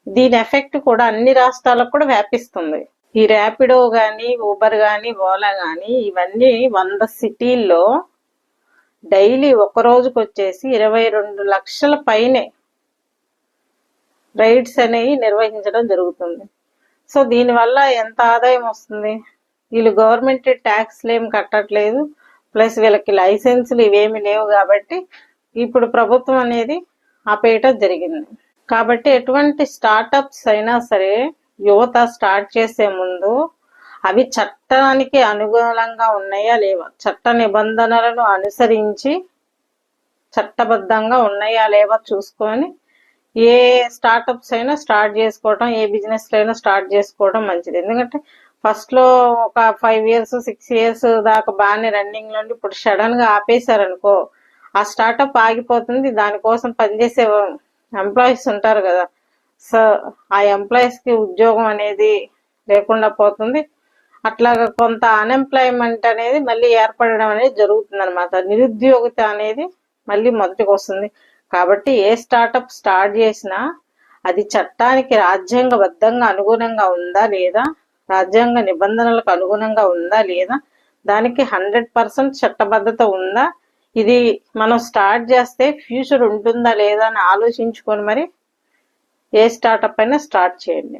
దీని ఎఫెక్ట్ కూడా అన్ని రాష్ట్రాలకు కూడా వ్యాపిస్తుంది. ఈ ర్యాపిడో కానీ, ఊబర్ కానీ, ఓలా కానీ ఇవన్నీ 100 సిటీల్లో డైలీ ఒక రోజుకు వచ్చేసి 22 లక్షల పైనే రైడ్స్ అనేవి నిర్వహించడం జరుగుతుంది. సో దీనివల్ల ఎంత ఆదాయం వస్తుంది? వీళ్ళు గవర్నమెంట్ ట్యాక్స్లు ఏమి కట్టట్లేదు, ప్లస్ వీళ్ళకి లైసెన్సులు ఇవేమి లేవు కాబట్టి ఇప్పుడు ప్రభుత్వం అనేది ఆపేయటం జరిగింది. కాబట్టి ఎటువంటి స్టార్టప్స్ అయినా సరే యువత స్టార్ట్ చేసే ముందు అవి చట్టానికి అనుగుణంగా ఉన్నాయా లేవా, చట్ట నిబంధనలను అనుసరించి చట్టబద్ధంగా ఉన్నాయా లేవా చూసుకొని ఏ స్టార్టప్స్ అయినా స్టార్ట్ చేసుకోవడం, ఏ బిజినెస్ అయినా స్టార్ట్ చేసుకోవడం మంచిది. ఎందుకంటే ఫస్ట్లో ఒక 5 years 6 years దాకా బాగానే రన్నింగ్ నుండి ఇప్పుడు సడన్ గా ఆపేశారనుకో ఆ స్టార్టప్ ఆగిపోతుంది. దానికోసం పనిచేసే ఎంప్లాయీస్ ఉంటారు కదా, సో ఆ ఎంప్లాయీస్ కి ఉద్యోగం అనేది లేకుండా పోతుంది. అట్లాగా కొంత అన్ఎంప్లాయ్మెంట్ అనేది మళ్ళీ ఏర్పడడం అనేది జరుగుతుంది అనమాట. నిరుద్యోగిత అనేది మళ్ళీ మొదటికి వస్తుంది. కాబట్టి ఏ స్టార్టప్ స్టార్ట్ చేసినా అది చట్టానికి రాజ్యాంగబద్ధంగా అనుగుణంగా ఉందా లేదా, రాజ్యాంగ నిబంధనలకు అనుగుణంగా ఉందా లేదా, దానికి 100% చట్టబద్ధత ఉందా, ఇది మనం స్టార్ట్ చేస్తే ఫ్యూచర్ ఉంటుందా లేదా అని ఆలోచించుకొని మరి ఏ స్టార్టప్ అయినా స్టార్ట్ చేయండి.